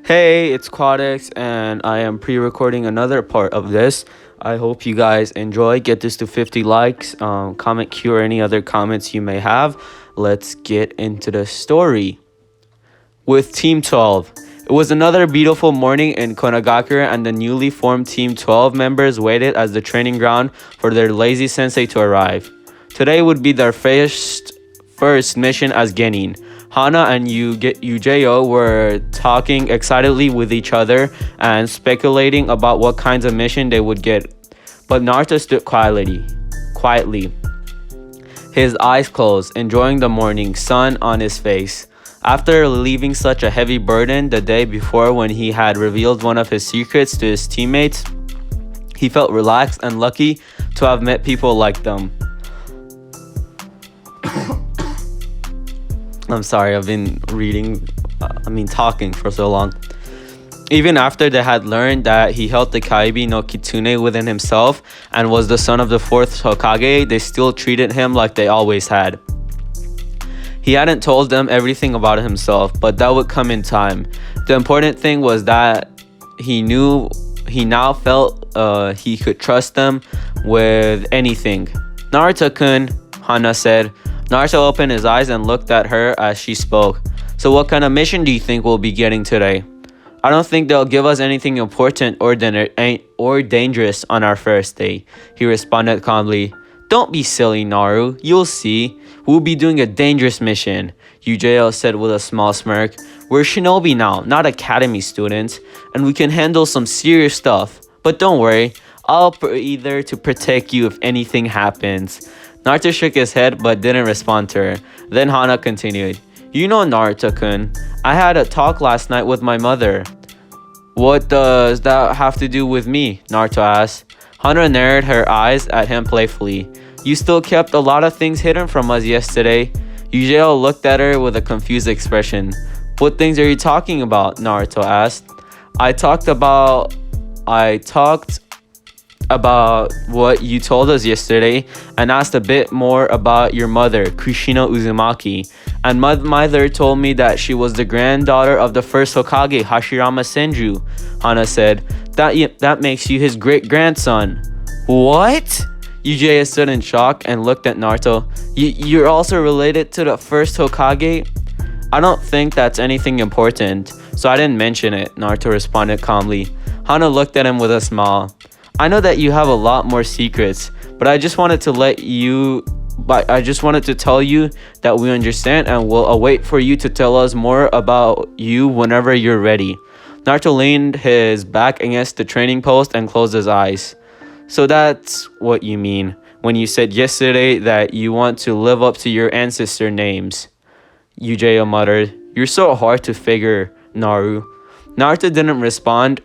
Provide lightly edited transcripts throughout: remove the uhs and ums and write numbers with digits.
Hey, it's Quadix, and I am pre recording another part of this. I hope you guys enjoy. Get this to 50 likes. Comment Q or any other comments you may have. Let's get into the story. With Team 12. It was another beautiful morning in Konagakura, and the newly formed Team 12 members waited as the training ground for their lazy sensei to arrive. Today would be their first mission as genin. Hana and Yujeyo were talking excitedly with each other and speculating about what kinds of mission they would get. But Naruto stood quietly, his eyes closed, enjoying the morning sun on his face. After leaving such a heavy burden the day before when he had revealed one of his secrets to his teammates, he felt relaxed and lucky to have met people like them. I'm sorry, I've been talking for so long. Even after they had learned that he held the Kaibi no Kitsune within himself and was the son of the fourth Hokage, they still treated him like they always had. He hadn't told them everything about himself, but that would come in time. The important thing was that he now felt he could trust them with anything. Naruto-kun, Hana said. Naruto opened his eyes and looked at her as she spoke. So what kind of mission do you think we'll be getting today? I don't think they'll give us anything important or dangerous on our first day, he responded calmly. Don't be silly, Naru. You'll see. We'll be doing a dangerous mission, Yujeyo said with a small smirk. We're shinobi now, not academy students, and we can handle some serious stuff. But don't worry, I'll be there to protect you if anything happens. Naruto shook his head but didn't respond to her. Then Hana continued. You know, Naruto-kun, I had a talk last night with my mother. What does that have to do with me? Naruto asked. Hana narrowed her eyes at him playfully. You still kept a lot of things hidden from us yesterday. Yujeyo looked at her with a confused expression. What things are you talking about? Naruto asked. I talked about what you told us yesterday and asked a bit more about your mother, Kushino Uzumaki. And my mother told me that she was the granddaughter of the first Hokage, Hashirama Senju, Hana said. That makes you his great-grandson. What? Yujeyo stood in shock and looked at Naruto. You're also related to the first Hokage? I don't think that's anything important, so I didn't mention it, Naruto responded calmly. Hana looked at him with a smile. I know that you have a lot more secrets, but I just wanted to tell you that we understand and will await for you to tell us more about you whenever you're ready. Naruto leaned his back against the training post and closed his eyes. So that's what you mean when you said yesterday that you want to live up to your ancestor names, Yujeyo muttered. You're so hard to figure, Naru. Naruto didn't respond.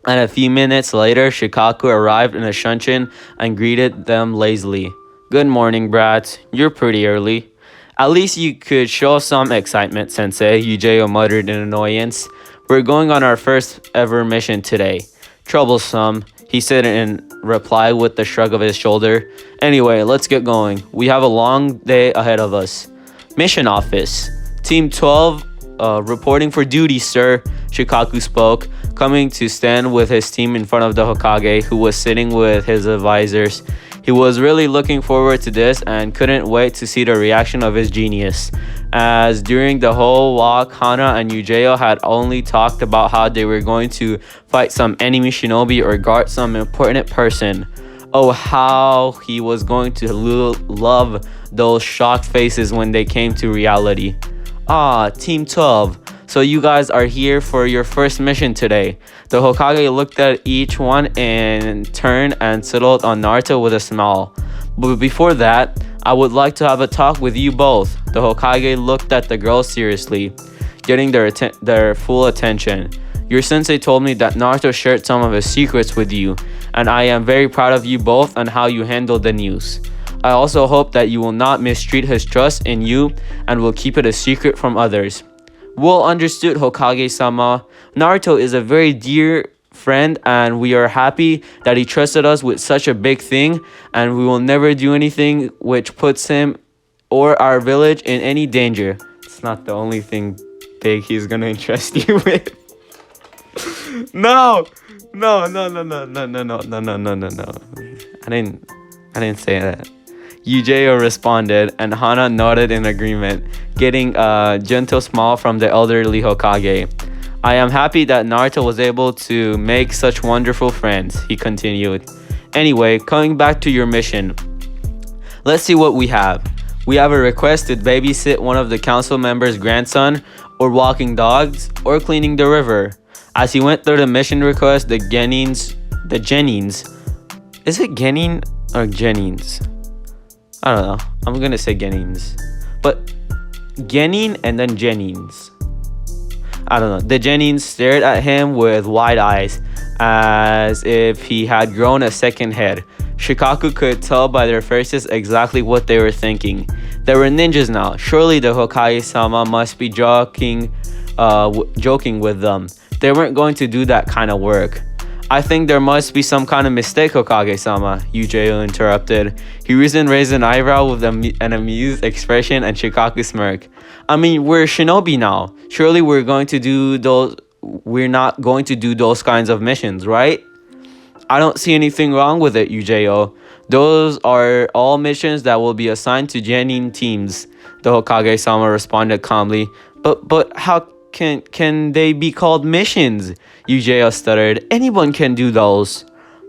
And a few minutes later, Shikaku arrived in a shunshin and greeted them lazily. Good morning, brats. You're pretty early. At least you could show some excitement, sensei, Yujeyo muttered in annoyance. We're going on our first ever mission today. Troublesome, he said in reply with a shrug of his shoulder. Anyway, let's get going. We have a long day ahead of us. Mission office. Team 12, reporting for duty, sir, Shikaku spoke, coming to stand with his team in front of the Hokage, who was sitting with his advisors. He was really looking forward to this and couldn't wait to see the reaction of his genius, as during the whole walk, Hana and Yujeyo had only talked about how they were going to fight some enemy shinobi or guard some important person. Oh, how he was going to love those shocked faces when they came to reality. Ah, Team 12. So you guys are here for your first mission today. The Hokage looked at each one in turn and settled on Naruto with a smile. But before that, I would like to have a talk with you both. The Hokage looked at the girls seriously, getting their full attention. Your sensei told me that Naruto shared some of his secrets with you, and I am very proud of you both and how you handled the news. I also hope that you will not mistreat his trust in you and will keep it a secret from others. Well understood, Hokage-sama. Naruto is a very dear friend and we are happy that he trusted us with such a big thing, and we will never do anything which puts him or our village in any danger. It's not the only thing big he's gonna entrust you with. No, no, no, no, no, no, no, no, no, no, no, no, no. I didn't, I didn't say that. Yujo responded, and Hana nodded in agreement, getting a gentle smile from the elderly Hokage. I am happy that Naruto was able to make such wonderful friends, he continued. Anyway, coming back to your mission, let's see what we have. We have a request to babysit one of the council members' grandson, or walking dogs, or cleaning the river. As he went through the mission request, the Jennings, is it Genin or Jennings? I don't know. I'm gonna say Jennings, but Genin and then Jennings. I don't know. The Jennings stared at him with wide eyes, as if he had grown a second head. Shikaku could tell by their faces exactly what they were thinking. They were ninjas now. Surely the Hokage-sama must be joking with them. They weren't going to do that kind of work. I think there must be some kind of mistake, Hokage-sama, Yujo interrupted. He raised an eyebrow with an amused expression, and Shikaku smirked. I mean, we're shinobi now. Surely we're not going to do those kinds of missions, right? I don't see anything wrong with it, Yujo. Those are all missions that will be assigned to genin teams, the Hokage-sama responded calmly. But how can they be called missions? Yujo stuttered. Anyone can do those.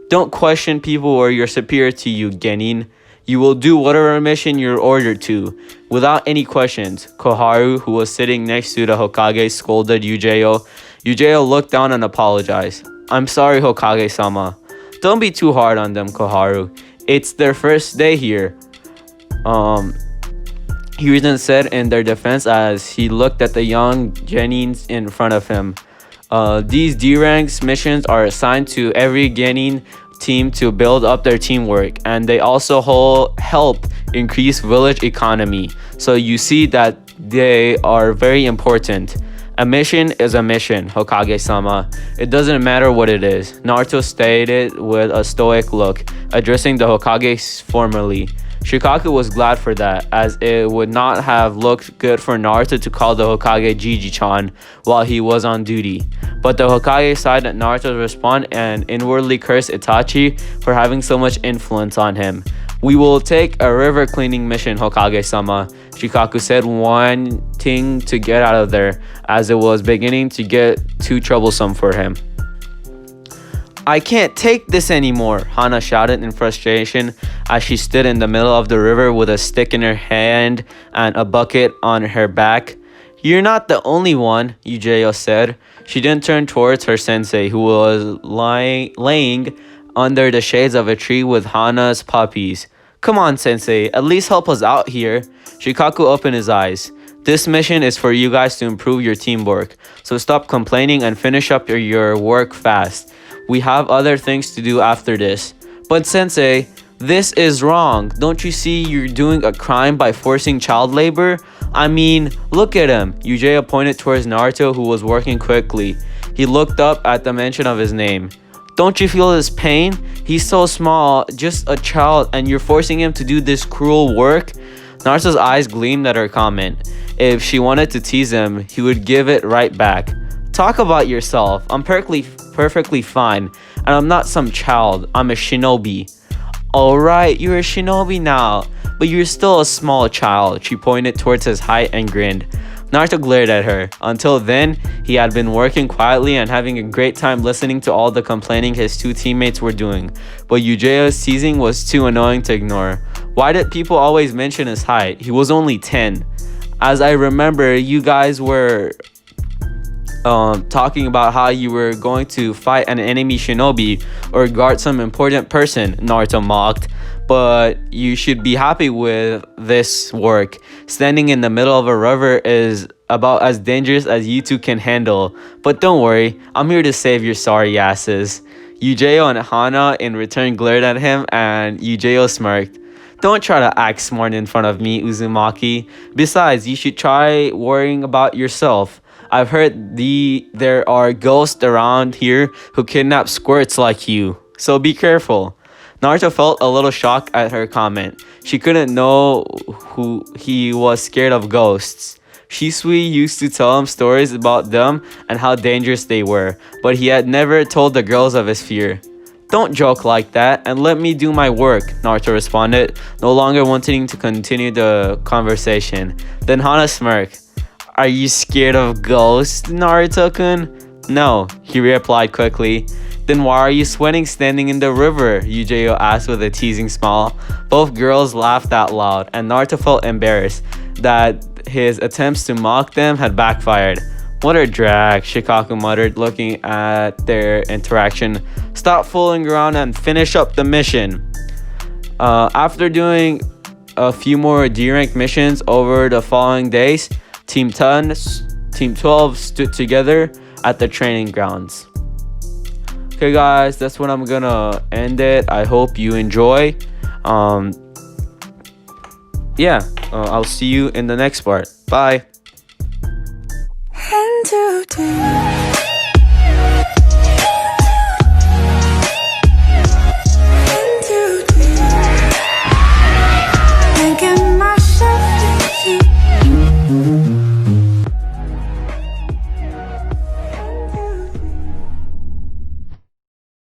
Don't question people who are your superior to you, Genin. You will do whatever mission you're ordered to, without any questions. Koharu, who was sitting next to the Hokage, scolded Yujo. Yujo looked down and apologized. I'm sorry, Hokage-sama. Don't be too hard on them, Koharu. It's their first day here. Hiruzen said in their defense as he looked at the young Genins in front of him. These D-ranks missions are assigned to every Genin team to build up their teamwork, and they also help increase village economy. So you see that they are very important. A mission is a mission, Hokage-sama. It doesn't matter what it is, Naruto stated with a stoic look, addressing the Hokage formally. Shikaku was glad for that, as it would not have looked good for Naruto to call the Hokage Jiji-chan while he was on duty. But the Hokage sighed at Naruto's response and inwardly cursed Itachi for having so much influence on him. We will take a river cleaning mission, Hokage-sama, Shikaku said, wanting to get out of there, as it was beginning to get too troublesome for him. I can't take this anymore, Hana shouted in frustration as she stood in the middle of the river with a stick in her hand and a bucket on her back. You're not the only one, Yujo said. She then turned towards her sensei, who was laying under the shades of a tree with Hana's puppies. Come on, sensei, at least help us out here. Shikaku opened his eyes. This mission is for you guys to improve your teamwork, so stop complaining and finish up your work fast. We have other things to do after this. But sensei, this is wrong. Don't you see you're doing a crime by forcing child labor? I mean, look at him. Yujo pointed towards Naruto, who was working quickly. He looked up at the mention of his name. Don't you feel his pain? He's so small, just a child, and you're forcing him to do this cruel work? Naruto's eyes gleamed at her comment. If she wanted to tease him, he would give it right back. Talk about yourself. I'm perfectly fine, and I'm not some child. I'm a shinobi. Alright, you're a shinobi now, but you're still a small child. She pointed towards his height and grinned. Naruto glared at her. Until then, he had been working quietly and having a great time listening to all the complaining his two teammates were doing, but Yujo's teasing was too annoying to ignore. Why did people always mention his height? He was only 10. As I remember, you guys were talking about how you were going to fight an enemy shinobi or guard some important person, Naruto mocked. But you should be happy with this work. Standing in the middle of a river is about as dangerous as you two can handle. But don't worry, I'm here to save your sorry asses. Yujo and Hana in return glared at him, and Yujo smirked. Don't try to act smart in front of me, Uzumaki. Besides, you should try worrying about yourself. I've heard there are ghosts around here who kidnap squirts like you, so be careful. Naruto felt a little shocked at her comment. She couldn't know who he was scared of ghosts. Shisui used to tell him stories about them and how dangerous they were, but he had never told the girls of his fear. Don't joke like that and let me do my work, Naruto responded, no longer wanting to continue the conversation. Then Hana smirked. Are you scared of ghosts, Naruto-kun? No, he replied quickly. Then why are you sweating standing in the river? Yujiyo asked with a teasing smile. Both girls laughed out loud, and Naruto felt embarrassed that his attempts to mock them had backfired. What a drag, Shikaku muttered, looking at their interaction. Stop fooling around and finish up the mission. After doing a few more D-rank missions over the following days, Team 10, Team 12 stood together at the training grounds. Okay guys, that's when I'm gonna end it. I hope you enjoy. I'll see you in the next part. Bye. And today